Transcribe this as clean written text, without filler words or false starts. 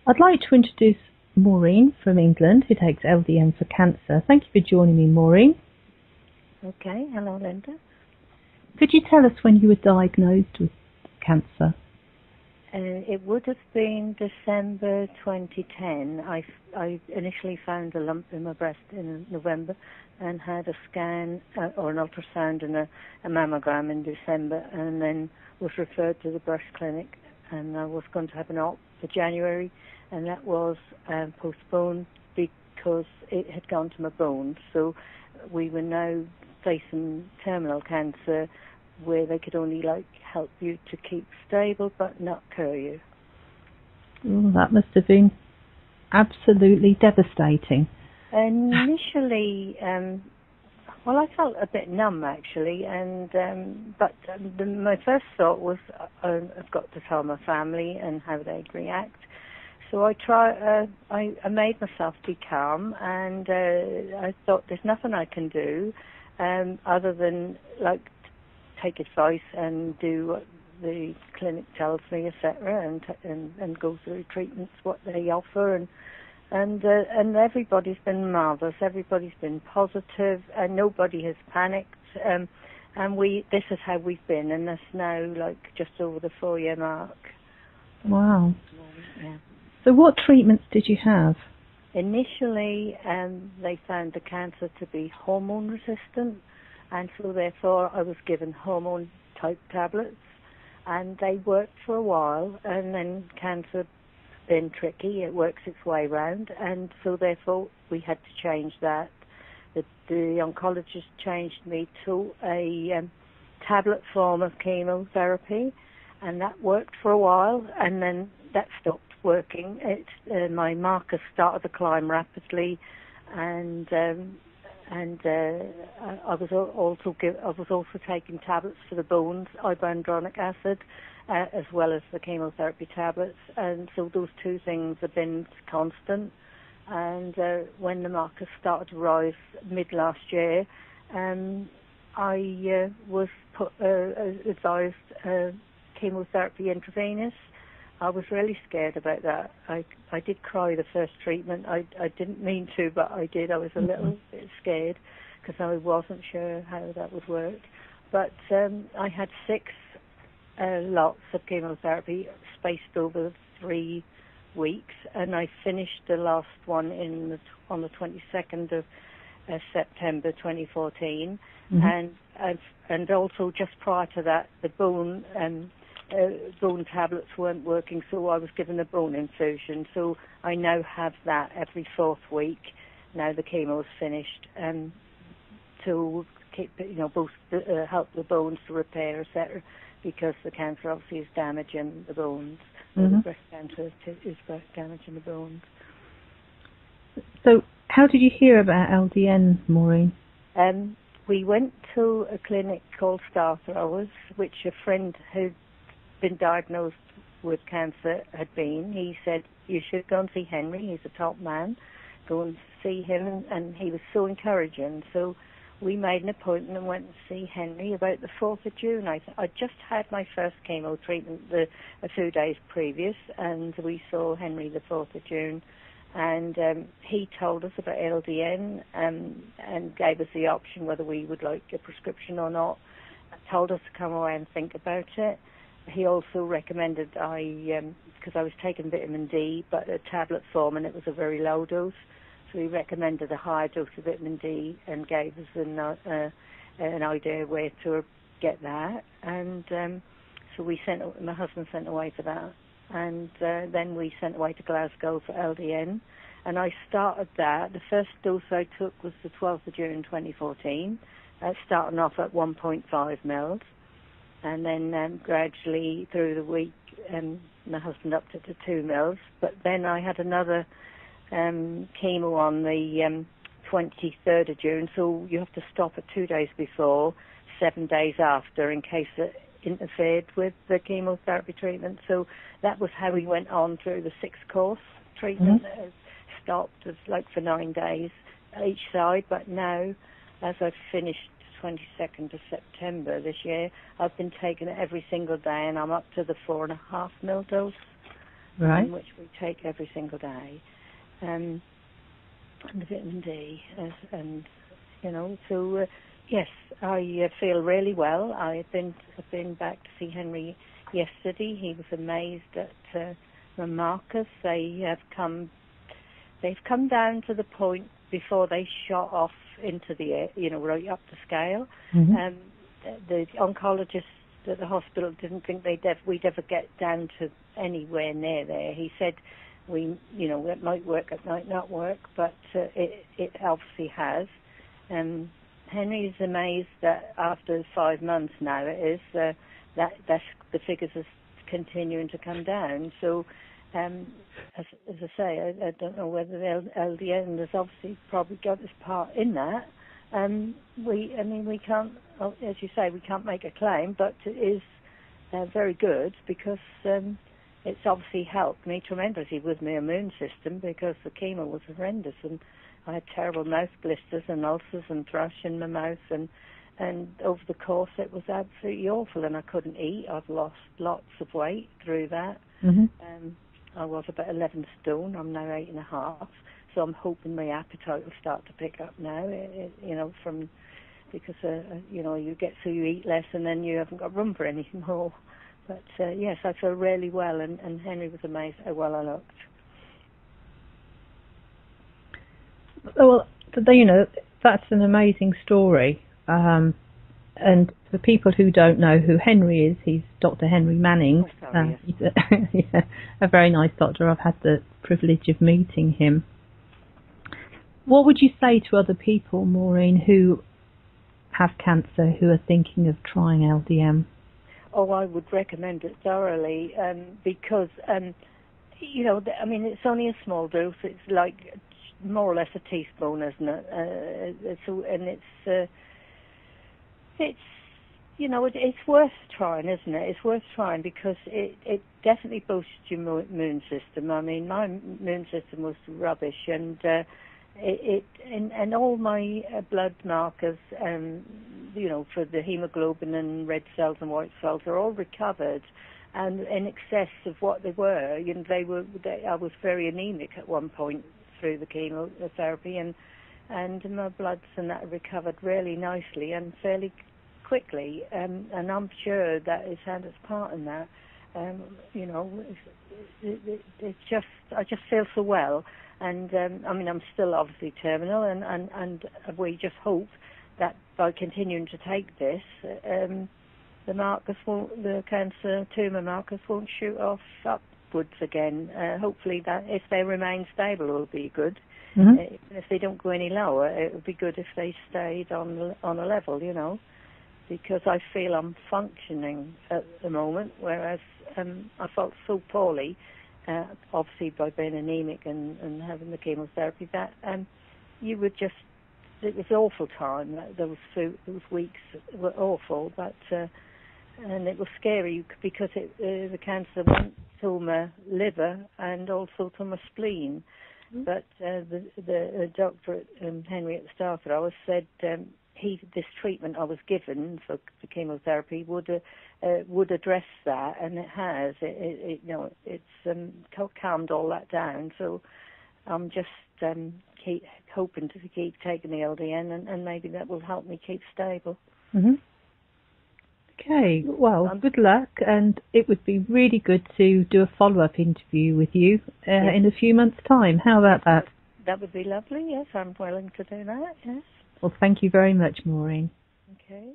I'd like to introduce Maureen from England, who takes LDN for cancer. Thank you for joining me, Maureen. Okay, hello Linda. Could you tell us when you were diagnosed with cancer? It would have been December 2010. I initially found a lump in my breast in November and had a scan or an ultrasound and a mammogram in December, and then was referred to the breast clinic, and I was going to have an op for January, and that was postponed because it had gone to my bones. So we were now facing terminal cancer, where they could only help you to keep stable but not cure you. Oh, that must have been absolutely devastating. Initially, well, I felt a bit numb actually, and my first thought was I've got to tell my family and how they'd react. So I made myself be calm, and I thought there's nothing I can do other than take advice and do what the clinic tells me, etc., and go through treatments what they offer, and everybody's been marvelous. Everybody's been positive, and nobody has panicked. And this is how we've been, and that's now just over the 4-year mark. Wow. Yeah. So what treatments did you have? Initially, they found the cancer to be hormone resistant, and so therefore I was given hormone type tablets, and they worked for a while, and then cancer been tricky, it works its way round, and so therefore we had to change that. The oncologist changed me to a tablet form of chemotherapy, and that worked for a while, and then that stopped working. My markers started to climb rapidly, and I was also taking tablets for the bones, ibandronic acid, as well as the chemotherapy tablets, and so those two things have been constant. And when the markers started to rise mid last year, I was advised chemotherapy intravenous. I was really scared about that. I did cry the first treatment. I didn't mean to, but I did. I was a little bit scared because I wasn't sure how that would work. But I had 6 lots of chemotherapy spaced over 3 weeks, and I finished the last one on the 22nd of September 2014. And also just prior to that, the bone tablets weren't working, so I was given a bone infusion. So I now have that every 4th week. Now the chemo is finished, to keep, both help the bones to repair, etc. Because the cancer obviously is damaging the bones. The breast cancer is damaging the bones. So how did you hear about LDN, Maureen? We went to a clinic called Star Throwers, which a friend who'd been diagnosed with cancer had been. He said, you should go and see Henry, he's a top man. Go and see him, and he was so encouraging. So we made an appointment and went to see Henry about the 4th of June. I just had my first chemo treatment a few days previous, and we saw Henry the 4th of June. And he told us about LDN and gave us the option whether we would like a prescription or not. Told us to come away and think about it. He also recommended because I was taking vitamin D, but a tablet form, and it was a very low dose. So he recommended a higher dose of vitamin D and gave us an idea where to get that. And so my husband sent away for that. And then we sent away to Glasgow for LDN. And I started that. The first dose I took was the 12th of June 2014, starting off at 1.5 mils. And then gradually through the week, my husband upped it to 2 mils. But then I had another chemo on the 23rd of June, so you have to stop it 2 days before, 7 days after, in case it interfered with the chemotherapy treatment. So that was how we went on through the 6-course treatment. It stopped for 9 days each side, but now, as I've finished 22nd of September this year, I've been taking it every single day, and I'm up to the 4.5 mil dose. Right. which we take every single day, and the vitamin D, and so yes, I feel really well. I've been back to see Henry yesterday. He was amazed at my markers. They've come down to the point before they shot off into the air, right up the scale. Mm-hmm. The oncologist at the hospital didn't think we'd ever get down to anywhere near there. He said it might work, it might not work, but it obviously has. Henry's amazed that after 5 months now it is that the figures are continuing to come down. So as I say, I don't know whether the LDN has obviously probably got its part in that. We can't, as you say, we can't make a claim, but it is very good because it's obviously helped me tremendously with my immune system, because the chemo was horrendous and I had terrible mouth blisters and ulcers and thrush in my mouth, and over the course it was absolutely awful, and I couldn't eat. I've lost lots of weight through that. Mm-hmm. I was about 11 stone. I'm now 8.5. So I'm hoping my appetite will start to pick up now. Because you get so you eat less and then you haven't got room for anything more. But yes, I feel really well, and Henry was amazed how well I looked. Well, that's an amazing story. And for people who don't know who Henry is, he's Dr. Henry Manning. Oh, sorry, yes. He's a very nice doctor. I've had the privilege of meeting him. What would you say to other people, Maureen, who have cancer, who are thinking of trying LDN? Oh, I would recommend it thoroughly, because, it's only a small dose. It's like more or less a teaspoon, isn't it? It's worth trying, isn't it? It's worth trying because it definitely boosts your immune system. I mean, my immune system was rubbish, and and all my blood markers, for the hemoglobin and red cells and white cells are all recovered, and in excess of what they were. I was very anemic at one point through the chemotherapy, and my bloods and that recovered really nicely and fairly quickly, and I'm sure that it's had its part in that. I just feel so well, and I'm still obviously terminal, and we just hope that by continuing to take this, the cancer tumour markers won't shoot off upwards again. Hopefully that if they remain stable, it will be good. Mm-hmm. If they don't go any lower, it would be good if they stayed on a level, because I feel I'm functioning at the moment, whereas I felt so poorly, obviously by being anemic and having the chemotherapy, that it was awful time. Those weeks were awful, but and it was scary because the cancer went to my liver and also to my spleen. Mm-hmm. But the doctor at Henry at the start of it, said this treatment I was given for the chemotherapy would address that, and it has. It's calmed all that down. So I'm just keep hoping to keep taking the LDN, and maybe that will help me keep stable. Mm-hmm. Okay, well, good luck, and it would be really good to do a follow-up interview with you in a few months' time. How about that? That would be lovely, yes. I'm willing to do that, yes. Well, thank you very much, Maureen. Okay.